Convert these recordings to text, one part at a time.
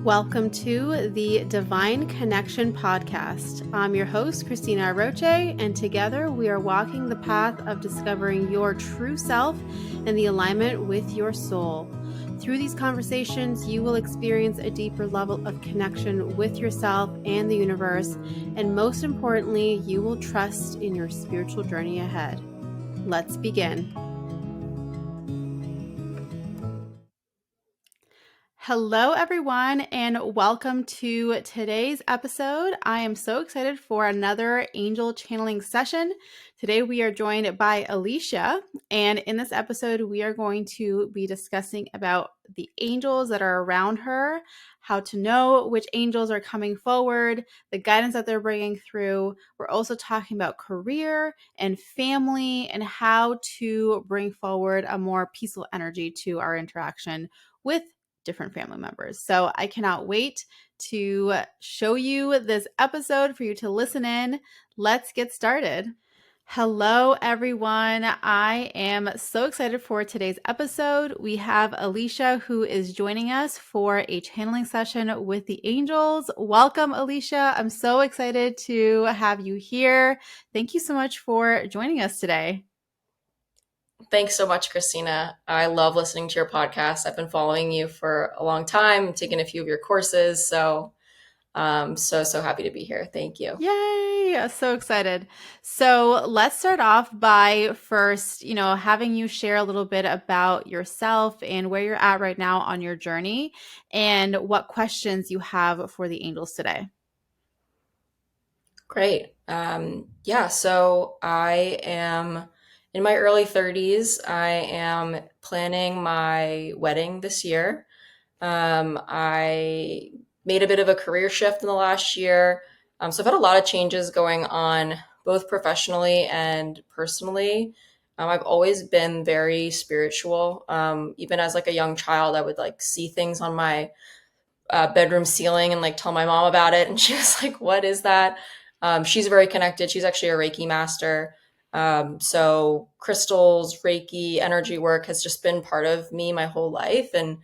Welcome to the Divine Connection Podcast. I'm your host, Cristina Aroche, and together we are walking the path of discovering your true self and the alignment with your soul. Through these conversations, you will experience a deeper level of connection with yourself and the universe, and most importantly, you will trust in your spiritual journey ahead. Let's begin. Hello, everyone, and welcome to today's episode. I am so excited for another angel channeling session. Today, we are joined by Alicia, and in this episode, we are going to be discussing about the angels that are around her, how to know which angels are coming forward, the guidance that they're bringing through. We're also talking about career and family and how to bring forward a more peaceful energy to our interaction with different family members. So I cannot wait to show you this episode for you to listen in. Let's get started. Hello, everyone. I am so excited for today's episode. We have Alicia who is joining us for a channeling session with the angels. Welcome, Alicia. I'm so excited to have you here. Thank you so much for joining us today. Thanks so much, Christina. I love listening to your podcast. I've been following you for a long time, taking a few of your courses. So so happy to be here. Thank you. Yay! So excited. So let's start off by first, having you share a little bit about yourself and where you're at right now on your journey and what questions you have for the angels today. Great. So I am in my early 30s. I am planning my wedding this year. I made a bit of a career shift in the last year. So I've had a lot of changes going on, both professionally and personally. I've always been very spiritual. Even as like a young child, I would like see things on my bedroom ceiling and like tell my mom about it. And she was like, "What is that?" She's very connected. She's actually a Reiki master. So crystals, Reiki, energy work has just been part of me my whole life. And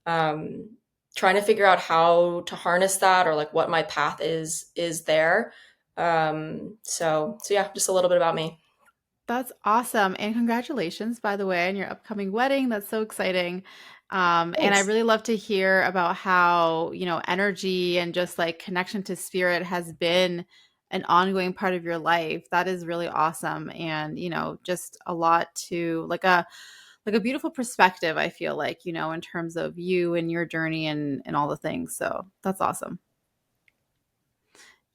um, trying to figure out how to harness that or like what my path is there. So yeah, just a little bit about me. That's awesome. And congratulations, by the way, on your upcoming wedding. That's so exciting. And I Thanks. really love to hear about how, energy and just like connection to spirit has been an ongoing part of your life. That is really awesome. And, just a lot to like a beautiful perspective, I feel like, in terms of you and your journey and all the things. So that's awesome.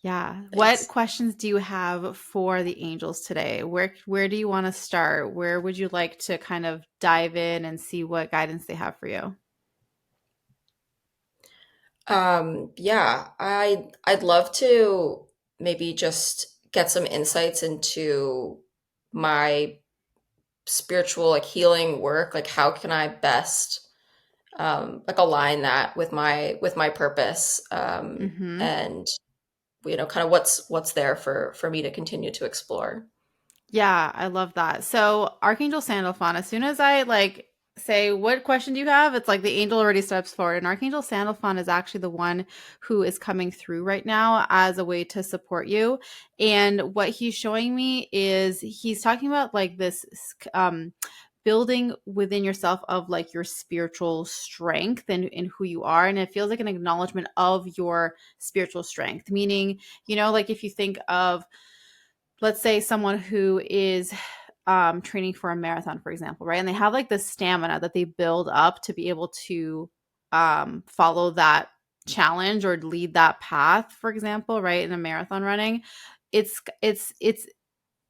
Yeah. What Thanks. questions do you have for the angels today? Where do you want to start? Where would you like to kind of dive in and see what guidance they have for you? I'd love to maybe just get some insights into my spiritual like healing work. Like how can I best like align that with my purpose, Mhm. and kind of what's there for me to continue to explore. Yeah, I love that. So, Archangel Sandalphon, as soon as I like say, what question do you have? It's like the angel already steps forward. And Archangel Sandalphon is actually the one who is coming through right now as a way to support you. And what he's showing me is he's talking about like this building within yourself of like your spiritual strength and who you are. And it feels like an acknowledgement of your spiritual strength, meaning, like if you think of, let's say someone who is training for a marathon, for example, right? And they have like the stamina that they build up to be able to follow that challenge or lead that path, for example, right? In a marathon running, it's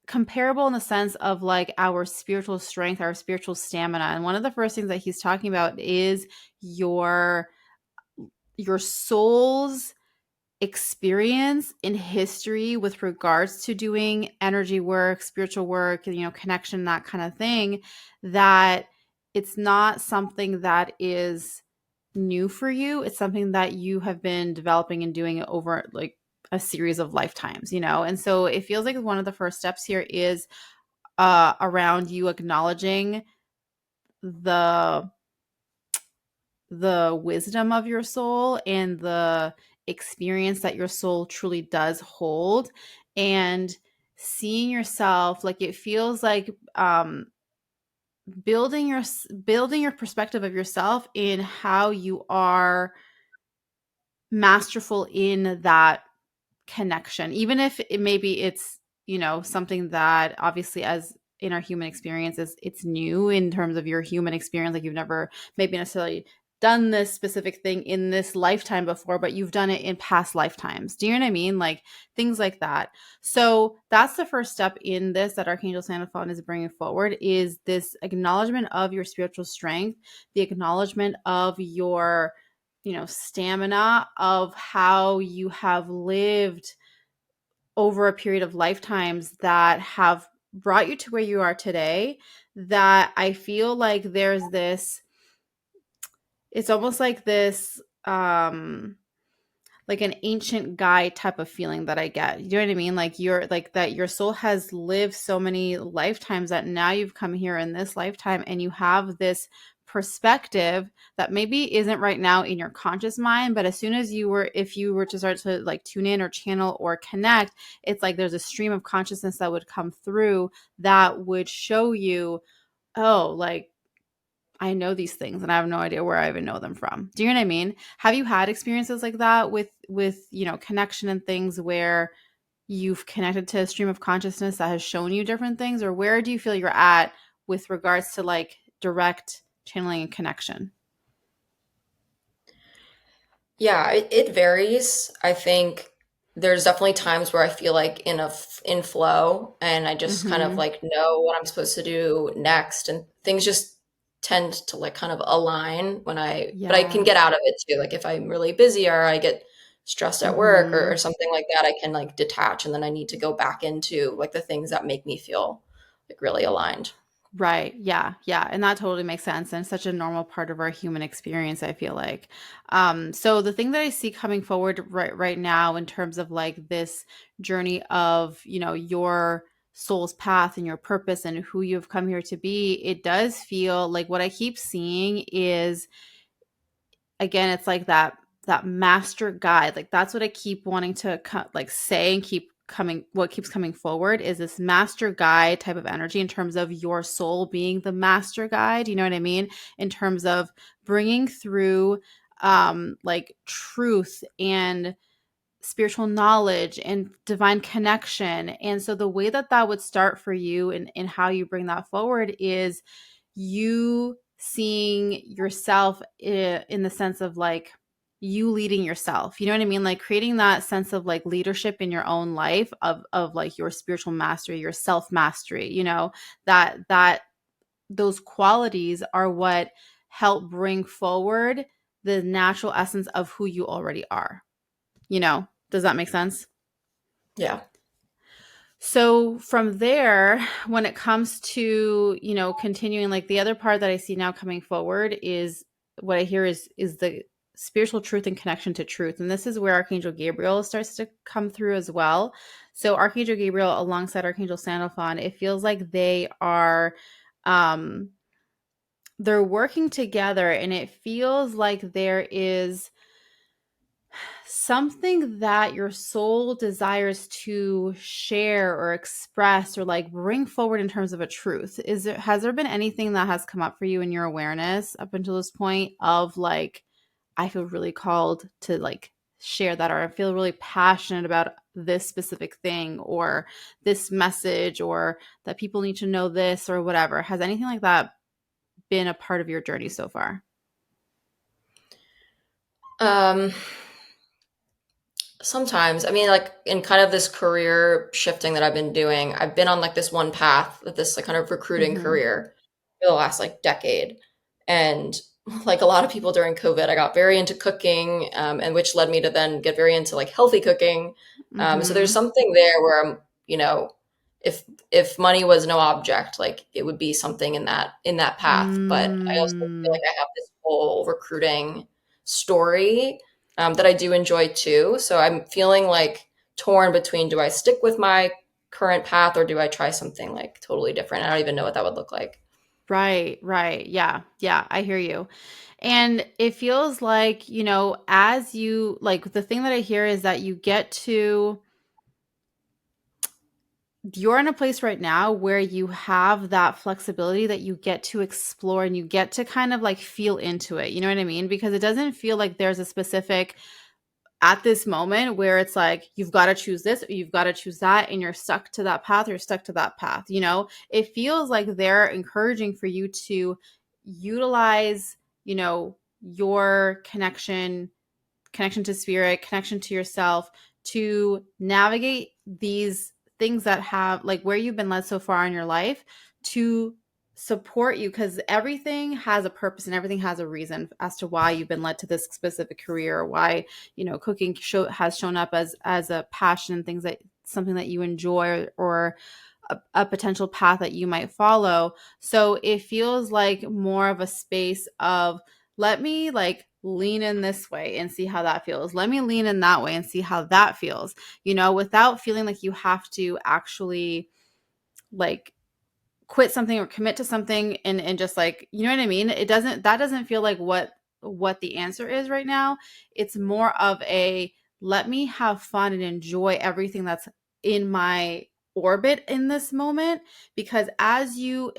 comparable in the sense of like our spiritual strength, our spiritual stamina. And one of the first things that he's talking about is your soul's experience in history with regards to doing energy work, spiritual work, connection, that kind of thing, that it's not something that is new for you. It's something that you have been developing and doing over like a series of lifetimes, And so it feels like one of the first steps here is around you acknowledging the the wisdom of your soul and the experience that your soul truly does hold, and seeing yourself, like, it feels like building your perspective of yourself in how you are masterful in that connection, even if maybe it's, something that obviously, as in our human experience, is it's new in terms of your human experience, like you've never maybe necessarily done this specific thing in this lifetime before, but you've done it in past lifetimes. Do you know what I mean? Like things like that. So that's the first step in this that Archangel Sandalphon is bringing forward, is this acknowledgement of your spiritual strength, the acknowledgement of your stamina, of how you have lived over a period of lifetimes that have brought you to where you are today. That I feel like there's this, it's almost like this, like an ancient guy type of feeling that I get. You know what I mean? Like you're like that your soul has lived so many lifetimes that now you've come here in this lifetime and you have this perspective that maybe isn't right now in your conscious mind, but as soon as if you were to start to like tune in or channel or connect, it's like there's a stream of consciousness that would come through that would show you, oh, like I know these things and I have no idea where I even know them from. Do you know what I mean? Have you had experiences like that with connection and things where you've connected to a stream of consciousness that has shown you different things, or where do you feel you're at with regards to like direct channeling and connection? Yeah, it varies. I think there's definitely times where I feel like in flow, and I just kind of Mhm. like know what I'm supposed to do next, and things just tend to like kind of align but I can Yeah. get out of it too. Like if I'm really busy or I get stressed at work or Mhm. something like that, I can like detach, and then I need to go back into like the things that make me feel like really aligned. Right. Yeah. Yeah. And that totally makes sense. And such a normal part of our human experience, I feel like. So the thing that I see coming forward right now in terms of like this journey of, your soul's path and your purpose and who you've come here to be, it does feel like what I keep seeing is, again, it's like that master guide. Like that's what I keep wanting to like say and keep coming, what keeps coming forward is this master guide type of energy in terms of your soul being the master guide, you know what I mean, in terms of bringing through like truth and spiritual knowledge and divine connection. And so the way that that would start for you and how you bring that forward is you seeing yourself in the sense of like you leading yourself. You know what I mean? Like creating that sense of like leadership in your own life of like your spiritual mastery, your self mastery, that those qualities are what help bring forward the natural essence of who you already are. Does that make sense? Yeah. So from there, when it comes to, continuing, like the other part that I see now coming forward is what I hear is the spiritual truth and connection to truth. And this is where Archangel Gabriel starts to come through as well. So Archangel Gabriel alongside Archangel Sandalphon, it feels like um they're working together, and it feels like there is something that your soul desires to share or express or like bring forward in terms of a truth. Has there been anything that has come up for you in your awareness up until this point of like, I feel really called to like share that, or I feel really passionate about this specific thing or this message, or that people need to know this or whatever? Has anything like that been a part of your journey so far? Um, Sometimes, I mean, like in kind of this career shifting that I've been doing, I've been on like this one path, this like kind of recruiting Mm-hmm. career for the last like decade. And like a lot of people during COVID, I got very into cooking, and which led me to then get very into like healthy cooking. So there's Mm-hmm. something there where you know, if if money was no object, like it would be something in that path. But I also feel Mm. like I have this whole recruiting story that I do enjoy too. So I'm feeling like torn between, do I stick with my current path or do I try something like totally different? I don't even know what that would look like. Right, right. Yeah, yeah, I hear you. And it feels like, as you like the thing that I hear is that you're in a place right now where you have that flexibility that you get to explore and you get to kind of like feel into it. You know what I mean? Because it doesn't feel like there's a specific at this moment where it's like you've got to choose this or you've got to choose that and you're stuck to that path or stuck to that path. It feels like they're encouraging for you to utilize, your connection to spirit, connection to yourself, to navigate these things that have like where you've been led so far in your life to support you, because everything has a purpose and everything has a reason as to why you've been led to this specific career, or why cooking has shown up as a passion, things that something that you enjoy, or a potential path that you might follow. So it feels like more of a space of, let me like lean in this way and see how that feels. Let me lean in that way and see how that feels, without feeling like you have to actually like quit something or commit to something and just like, you know what I mean? That doesn't feel like what the answer is right now. It's more of a, let me have fun and enjoy everything that's in my orbit in this moment, because as you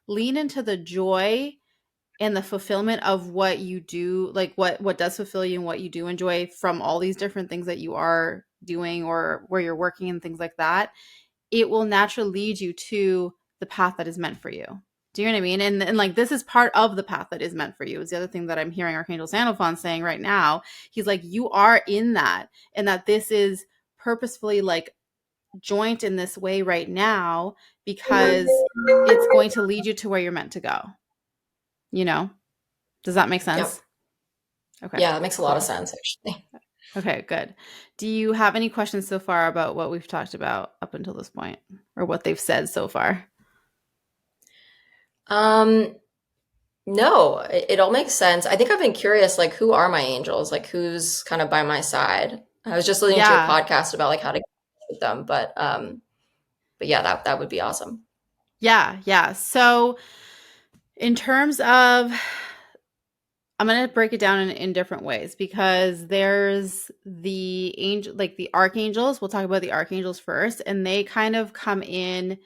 lean into the joy and the fulfillment of what you do, like what does fulfill you and what you do enjoy from all these different things that you are doing or where you're working and things like that, it will naturally lead you to the path that is meant for you. Do you know what I mean? And like, this is part of the path that is meant for you is the other thing that I'm hearing Archangel Sandalphon saying right now. He's like, you are in that, and that this is purposefully like joint in this way right now, because it's going to lead you to where you're meant to go. You know? Does that make Yep. sense? Okay, Yeah, that makes a lot of cool. sense, actually. Okay, good. Do you have any questions so far about what we've talked about up until this point, or what they've said so far? Um, no, it all makes sense. I think I've been curious, like, who are my angels? Like, who's kind of by my side? I was just listening to your Yeah. podcast about like how to get with them, but yeah, that would be awesome. Yeah, yeah. So, in terms of, I'm going to break it down in different ways, because there's the angel, like the archangels. We'll talk about the archangels first, and they kind of come in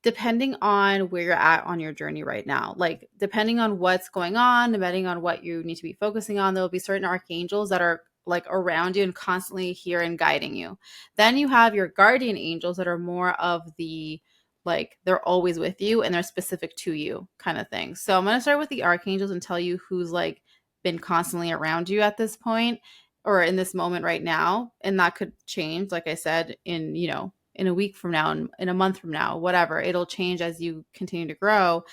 depending on where you're at on your journey right now. Like, depending on what's going on, depending on what you need to be focusing on, there'll be certain archangels that are like around you and constantly here and guiding you. Then you have your guardian angels that are more of the, like, they're always with you and they're specific to you kind of thing. So I'm going to start with the archangels and tell you who's like been constantly around you at this point or in this moment right now. And that could change, like I said, in a week from now, in a month from now, whatever. It'll change as you continue to grow.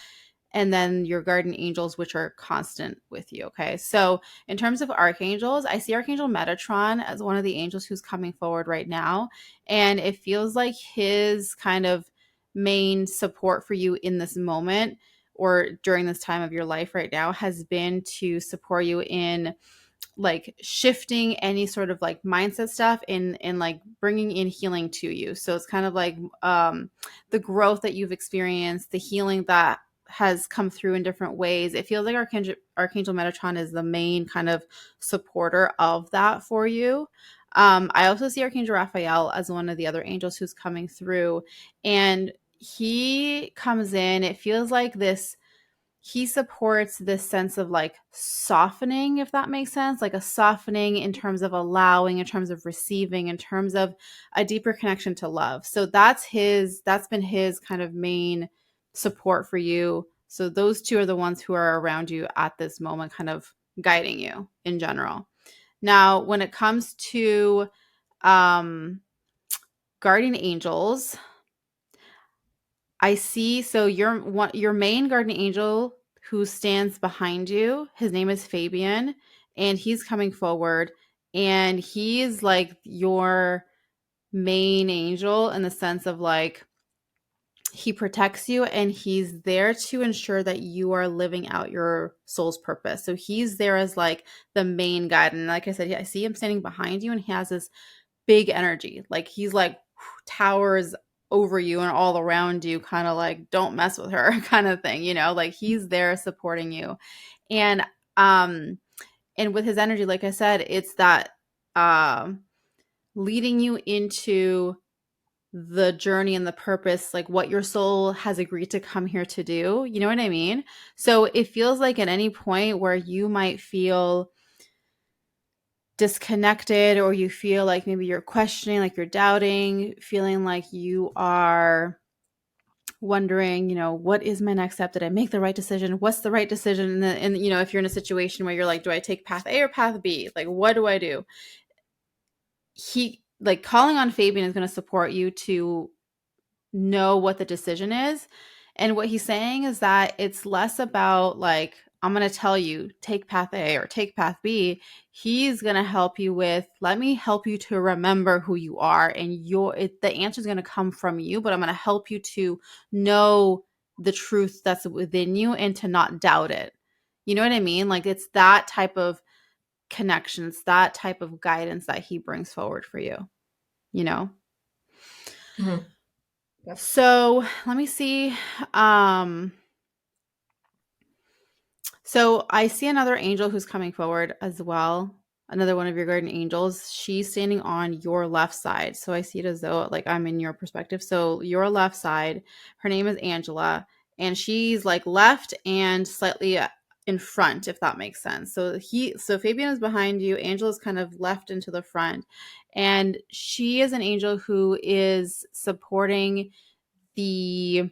And then your guardian angels, which are constant with you. Okay. So in terms of archangels, I see Archangel Metatron as one of the angels who's coming forward right now. And it feels like his kind of main support for you in this moment or during this time of your life right now has been to support you in like shifting any sort of like mindset stuff and like bringing in healing to you. So it's kind of like the growth that you've experienced, the healing that has come through in different ways. It feels like Archangel Metatron is the main kind of supporter of that for you. I also see Archangel Raphael as one of the other angels who's coming through, and he comes in. It feels like this, he supports this sense of like softening, if that makes sense, like a softening in terms of allowing, in terms of receiving, in terms of a deeper connection to love. So that's been his kind of main support for you. So those two are the ones who are around you at this moment, kind of guiding you in general. Now, when it comes to um, guardian angels, I see. So your main guardian angel who stands behind you, his name is Fabian, and he's coming forward, and he's like your main angel in the sense of like he protects you and he's there to ensure that you are living out your soul's purpose. So he's there as like the main guide. And like I said, I see him standing behind you and he has this big energy. Like he's like towers over you and all around you, kind of like, don't mess with her kind of thing, like he's there supporting you. And um and with his energy, like I said, it's that um leading you into the journey and the purpose, like what your soul has agreed to come here to do. You know what I mean? So it feels like at any point where you might feel disconnected, or you feel like maybe you're questioning, like you're doubting, feeling like you are wondering, what is my next step? Did I make the right decision? What's the right decision? And if you're in a situation where you're like, do I take path A or path B? Like, what do I do? He, like, calling on Fabian is going to support you to know what the decision is. And what he's saying is that it's less about like, I'm going to tell you, take path A or take path B. He's going to help you with, let me help you to remember who you are. And the answer is going to come from you, but I'm going to help you to know the truth that's within you and to not doubt it. You know what I mean? Like, it's that type of connections, that type of guidance that he brings forward for you, you know? Mhm. Yep. So let me see. So I see another angel who's coming forward as well. Another one of your guardian angels. She's standing on your left side. So I see it as though like I'm in your perspective. So your left side, her name is Angela, and she's like left and slightly in front, if that makes sense. So Fabian is behind you. Angela's kind of left into the front. And she is an angel who is supporting the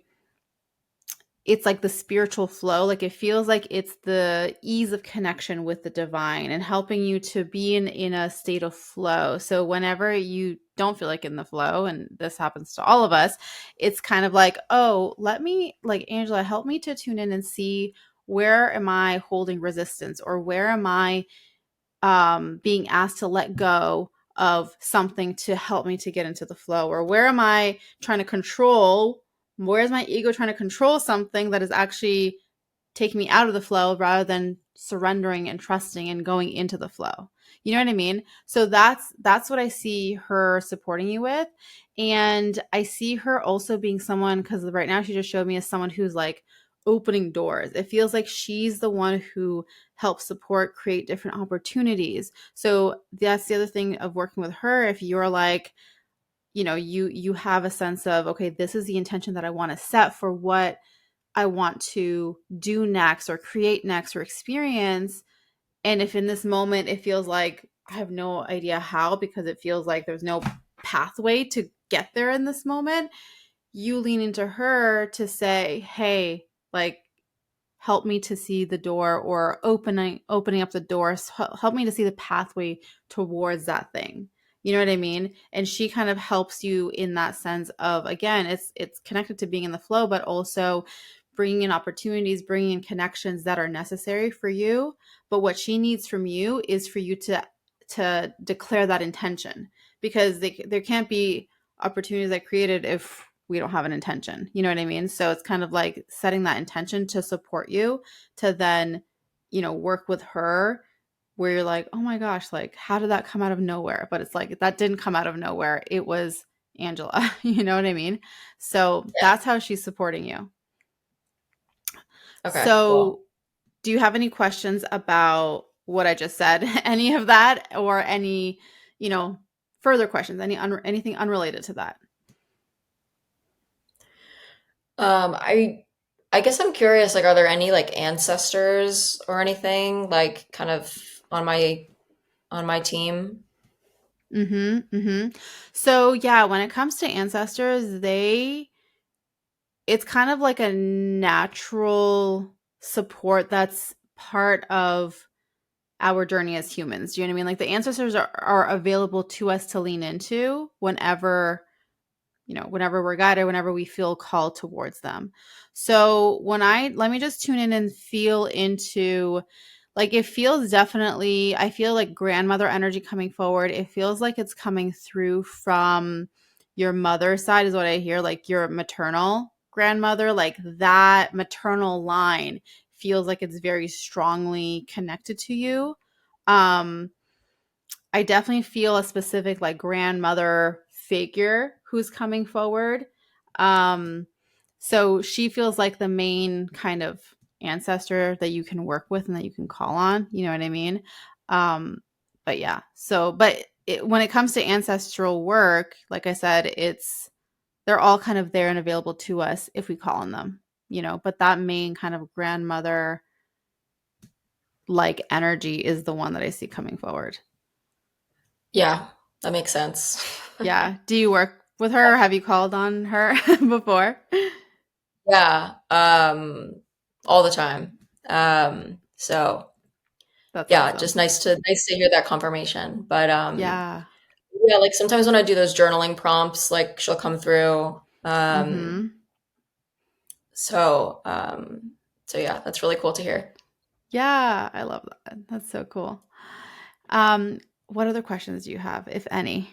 it's like the spiritual flow. Like it feels like it's the ease of connection with the divine and helping you to be in a state of flow. So whenever you don't feel like in the flow, and this happens to all of us, it's kind of like, oh, let me, like, Angela, help me to tune in and see, where am I holding resistance, or where am I being asked to let go of something to help me to get into the flow, or where am I trying to control, where's my ego trying to control something that is actually taking me out of the flow rather than surrendering and trusting and going into the flow. You know what I mean? So that's what I see her supporting you with. And I see her also being someone, because right now she just showed me as someone who's like opening doors. It feels like she's the one who helps support, create different opportunities. So that's the other thing of working with her. If you're like, you have a sense of, okay, this is the intention that I want to set for what I want to do next, or create next, or experience. And if in this moment it feels like I have no idea how, because it feels like there's no pathway to get there in this moment, you lean into her to say, hey, like, help me to see the door, or opening up the door, help me to see the pathway towards that thing. You know what I mean? And she kind of helps you in that sense of, again, it's connected to being in the flow, but also bringing in opportunities, bringing in connections that are necessary for you. But what she needs from you is for you to declare that intention, because there can't be opportunities that created if we don't have an intention. You know what I mean? So it's kind of like setting that intention to support you, to then, work with her, where you're like, oh my gosh, like, how did that come out of nowhere? But it's like, that didn't come out of nowhere. It was Angela. You know what I mean? So Yeah. that's how she's supporting you. Okay. Cool. So do you have any questions about what I just said? Any of that, or any, you know, further questions? Anything unrelated to that? I guess I'm curious, like, are there any like ancestors or anything like kind of on my team? Mm-hmm. Mm-hmm. So yeah, when it comes to ancestors, it's kind of like a natural support that's part of our journey as humans. Do you know what I mean? Like, the ancestors are available to us to lean into whenever we're guided, whenever we feel called towards them. So let me just tune in and feel into, like, it feels definitely, I feel like grandmother energy coming forward. It feels like it's coming through from your mother's side, is what I hear, like your maternal grandmother, like that maternal line feels like it's very strongly connected to you. Um, I definitely feel a specific like grandmother figure who's coming forward. Um, so she feels like the main kind of ancestor that you can work with and that you can call on. You know what I mean? Um, but yeah. So, but when it comes to ancestral work, like I said, they're all kind of there and available to us if we call on them. But that main kind of grandmother like energy is the one that I see coming forward. Yeah, that makes sense. Yeah. Do you work with her? Or have you called on her before? Yeah, all the time. So That's yeah, awesome. just nice to hear that confirmation. But Yeah. yeah, like sometimes when I do those journaling prompts, like she'll come through. Mm-hmm. So so yeah, that's really cool to hear. Yeah, I love that. That's so cool. Um, what other questions do you have, if any?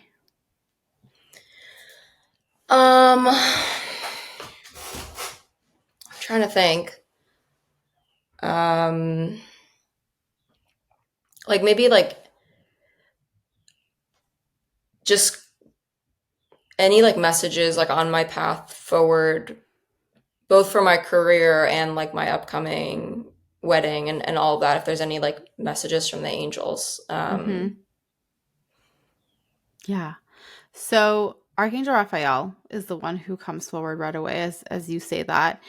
Trying to think. Um, like maybe like just any like messages like on my path forward, both for my career and like my upcoming wedding and all of that. If there's any like messages from the angels. Mm-hmm. Yeah. So Archangel Raphael is the one who comes forward right away as you say that.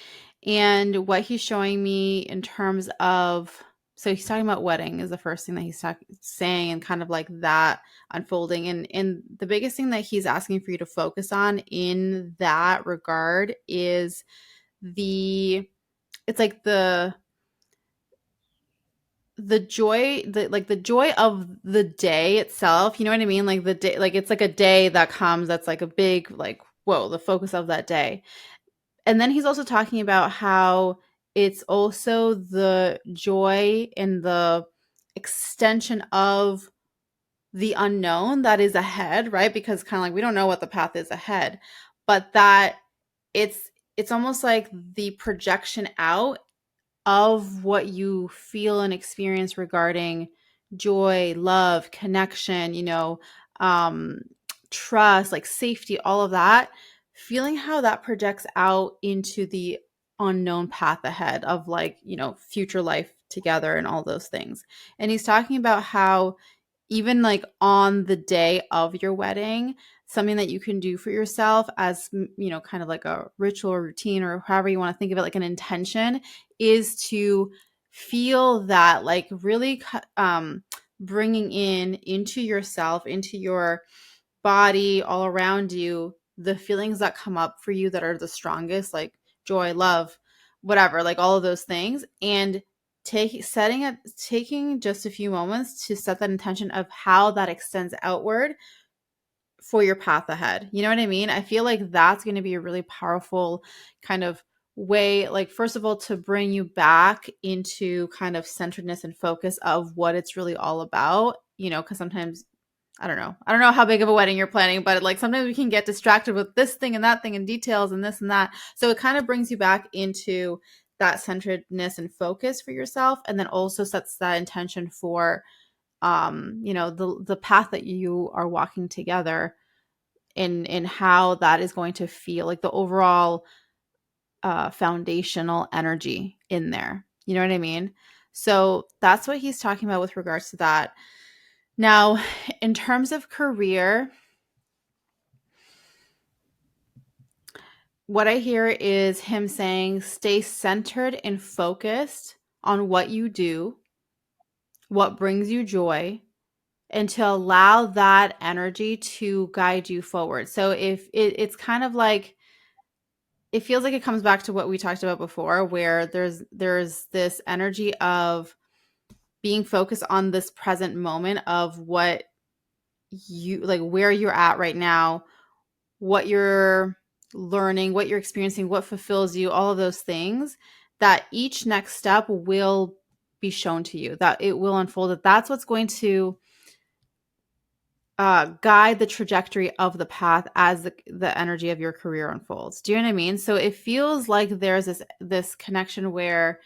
And what he's showing me in terms of so he's talking about wedding is the first thing that he's saying and kind of like that unfolding and the biggest thing that he's asking for you to focus on in that regard is the it's like the joy the joy of the day itself, you know what I mean, like the day, like it's like a day that comes that's like a big like whoa, the focus of that day. And then he's also talking about how it's also the joy and the extension of the unknown that is ahead, right? Because kind of like we don't know what the path is ahead, but that it's almost like the projection out of what you feel and experience regarding joy, love, connection, um, trust, like safety, all of that, feeling how that projects out into the unknown path ahead of like, future life together and all those things. And he's talking about how even like on the day of your wedding, something that you can do for yourself as kind of like a ritual or routine or however you want to think of it, like an intention, is to feel that like really bringing in into yourself, into your body, all around you, the feelings that come up for you that are the strongest, like joy, love, whatever, like all of those things. And taking just a few moments to set that intention of how that extends outward for your path ahead. You know what I mean? I feel like that's going to be a really powerful kind of way, like, first of all, to bring you back into kind of centeredness and focus of what it's really all about, because sometimes I don't know how big of a wedding you're planning, but like sometimes we can get distracted with this thing and that thing and details and this and that. So it kind of brings you back into that centeredness and focus for yourself, and then also sets that intention for the path that you are walking together in how that is going to feel, like the overall foundational energy in there. You know what I mean? So that's what he's talking about with regards to that. Now, in terms of career, what I hear is him saying stay centered and focused on what you do, what brings you joy, and to allow that energy to guide you forward. So if it's kind of like it feels like it comes back to what we talked about before, where there's this energy of being focused on this present moment of what you like, where you're at right now, what you're learning, what you're experiencing, what fulfills you, all of those things, that each next step will be shown to you, that it will unfold, that that's what's going to guide the trajectory of the path as the energy of your career unfolds. Do you know what I mean? So it feels like there's this connection where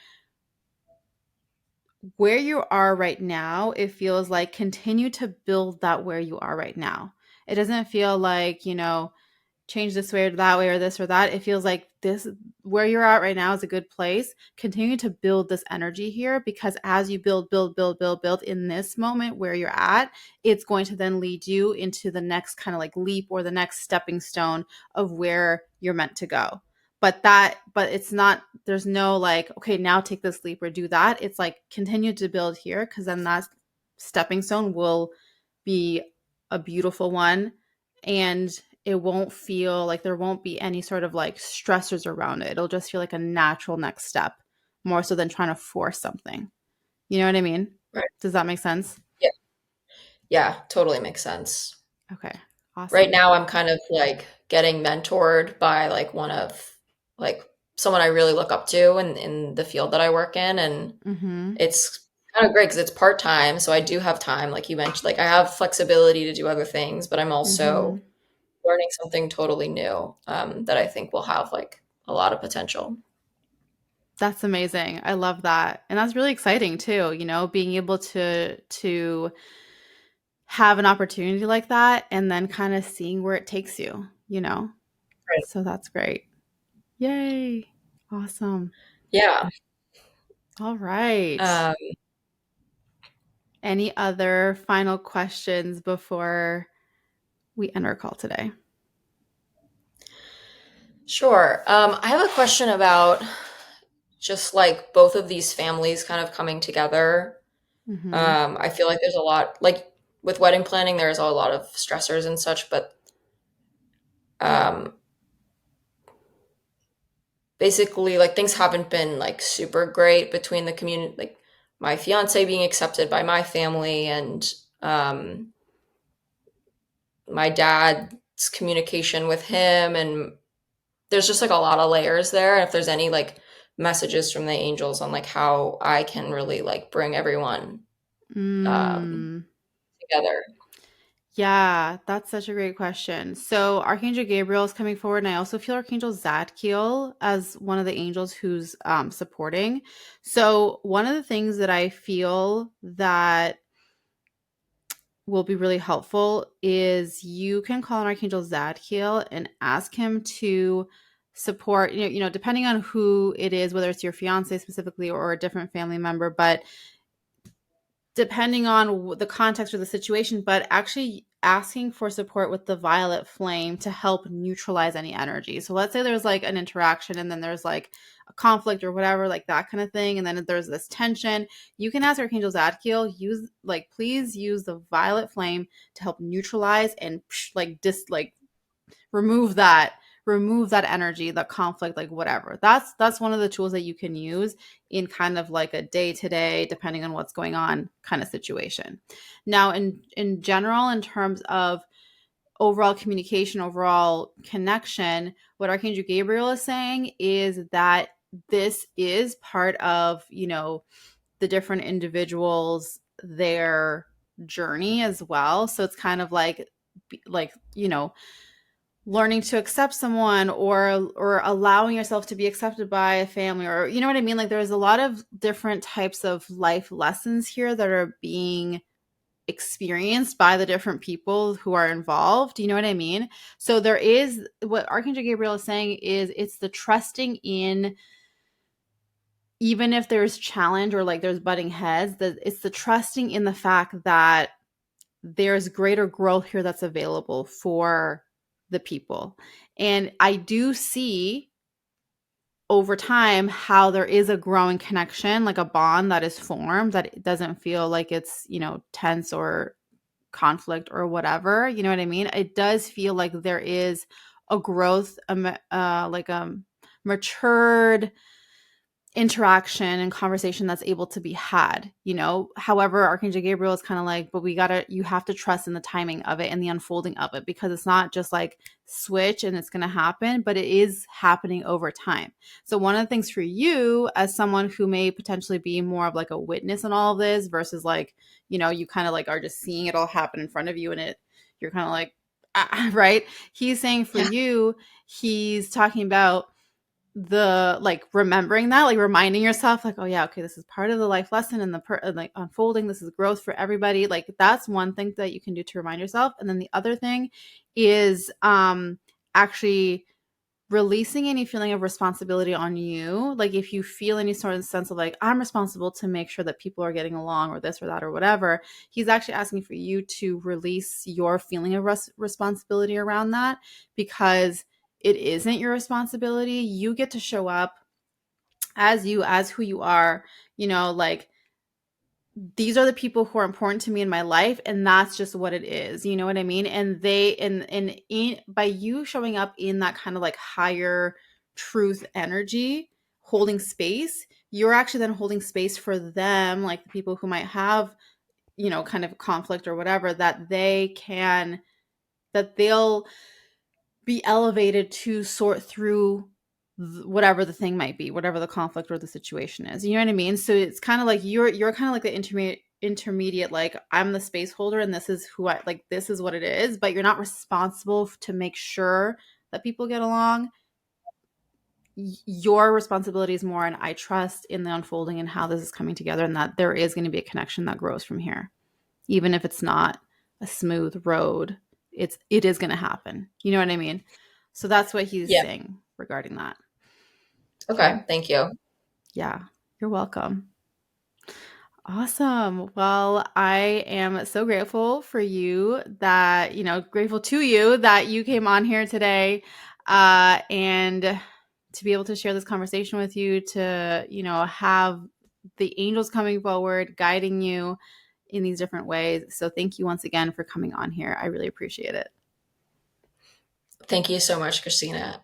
you are right now, it feels like continue to build that where you are right now. It doesn't feel like, change this way or that way or this or that. It feels like this where you're at right now is a good place. Continue to build this energy here, because as you build in this moment where you're at, it's going to then lead you into the next kind of like leap or the next stepping stone of where you're meant to go. But it's not, there's no like, okay, now take this leap or do that. It's like continue to build here, because then that stepping stone will be a beautiful one, and it won't feel like there won't be any sort of like stressors around it. It'll just feel like a natural next step, more so than trying to force something. You know what I mean? Right. Does that make sense? Yeah. Yeah, totally makes sense. Okay. Right Awesome. now I'm kind of like getting mentored by like one of like someone I really look up to in the field that I work in, and Mhm. it's kind of great because it's part-time, so I do have time, like you mentioned, like I have flexibility to do other things, but I'm also Mhm. learning something totally new, that I think will have like a lot of potential. That's amazing. I love that. And that's really exciting too, being able to have an opportunity like that and then kind of seeing where it takes you. Right. So that's great. Yay. Awesome. Yeah. All right. Um, Any other final questions before we end our call today? sure. I have a question about just like both of these families kind of coming together. Mhm. I feel like there's a lot, like with wedding planning, there's a lot of stressors and such, but um, basically, like things haven't been like super great between the community, like my fiance being accepted by my family and um, my dad's communication with him. And there's just like a lot of layers there. And if there's any like messages from the angels on like how I can really like bring everyone Mm. together. Yeah, that's such a great question. So Archangel Gabriel is coming forward, and I also feel Archangel Zadkiel as one of the angels who's supporting. So one of the things that I feel that will be really helpful is you can call on Archangel Zadkiel and ask him to support, depending on who it is, whether it's your fiance specifically or a different family member, but depending on the context or the situation, but actually asking for support with the violet flame to help neutralize any energy. So let's say there's like an interaction and then there's like a conflict or whatever, like that kind of thing. And then there's this tension. You can ask Archangel Zadkiel, please use the violet flame to help neutralize and remove that remove that energy, that conflict, like whatever. That's one of the tools that you can use in kind of like a day to day, depending on what's going on kind of situation. Now in general, in terms of overall communication, overall connection, what Archangel Gabriel is saying is that this is part of the different individuals, their journey as well. So it's kind of like learning to accept someone, or allowing yourself to be accepted by a family, or you know what I mean, like there's a lot of different types of life lessons here that are being experienced by the different people who are involved. You know what I mean? So there is, what Archangel Gabriel is saying is, it's the trusting in, even if there's challenge or like there's butting heads, that it's the trusting in the fact that there's greater growth here that's available for the people. And I do see over time how there is a growing connection, like a bond that is formed, that it doesn't feel like it's, tense or conflict or whatever. You know what I mean? It does feel like there is a growth, like a matured interaction and conversation that's able to be had. However, Archangel Gabriel is kind of like, but you have to trust in the timing of it and the unfolding of it, because it's not just like switch and it's going to happen, but it is happening over time. So one of the things for you, as someone who may potentially be more of like a witness in all of this versus like, you kind of like are just seeing it all happen in front of you, and you're kind of like, right? He's saying for Yeah. you, he's talking about the like remembering that, like reminding yourself like, oh yeah, okay, this is part of the life lesson and like unfolding, this is growth for everybody. Like that's one thing that you can do to remind yourself. And then the other thing is actually releasing any feeling of responsibility on you. Like if you feel any sort of sense of like, I'm responsible to make sure that people are getting along or this or that or whatever, he's actually asking for you to release your feeling of responsibility around that, because it isn't your responsibility. You get to show up as you, as who you are, like, these are the people who are important to me in my life, and that's just what it is. You know what I mean? And by you showing up in that kind of like higher truth energy, holding space, you're actually then holding space for them, like the people who might have, kind of conflict or whatever, that they'll be elevated to sort through whatever the thing might be, whatever the conflict or the situation is. You know what I mean? So it's kind of like you're kind of like the intermediate, like, I'm the space holder and this is who I like, this is what it is, but you're not responsible to make sure that people get along. Your responsibility is more, and I trust in the unfolding and how this is coming together, and that there is going to be a connection that grows from here, even if it's not a smooth road. It is going to happen. You know what I mean? So that's what he's Yeah. saying regarding that. Okay. Okay. Thank you. Yeah, you're welcome. Awesome. Well, I am so grateful for you that, grateful to you that you came on here today, and to be able to share this conversation with you, to, have the angels coming forward, guiding you in these different ways. So thank you once again for coming on here. I really appreciate it. Thank you so much, Christina.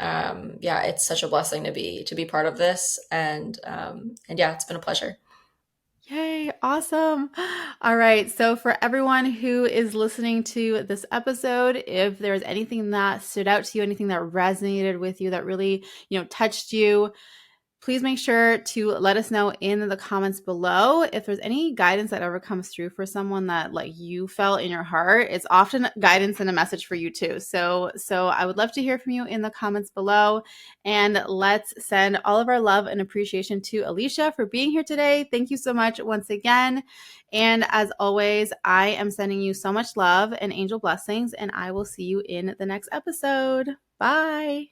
Yeah, it's such a blessing to be part of this, and yeah, it's been a pleasure. Yay, awesome. All right. So, for everyone who is listening to this episode, if there's anything that stood out to you, anything that resonated with you, that really, touched you, please make sure to let us know in the comments below. If there's any guidance that ever comes through for someone that like you felt in your heart, it's often guidance and a message for you too. So I would love to hear from you in the comments below. And let's send all of our love and appreciation to Alicia for being here today. Thank you so much once again. And as always, I am sending you so much love and angel blessings, and I will see you in the next episode. Bye.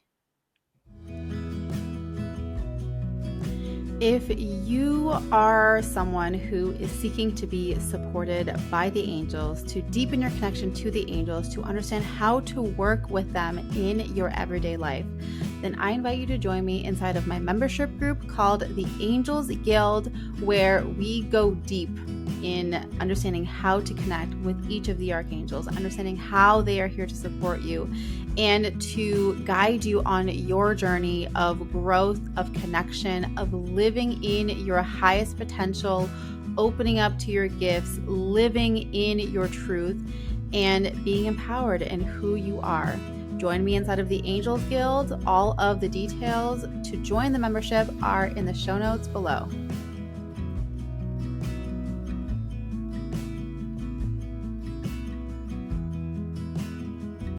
If you are someone who is seeking to be supported by the angels, to deepen your connection to the angels, to understand how to work with them in your everyday life, then I invite you to join me inside of my membership group called the Angels Guild, where we go deep in understanding how to connect with each of the archangels, understanding how they are here to support you, and to guide you on your journey of growth, of connection, of living in your highest potential, opening up to your gifts, living in your truth, and being empowered in who you are. Join me inside of the Angels Guild. All of the details to join the membership are in the show notes below.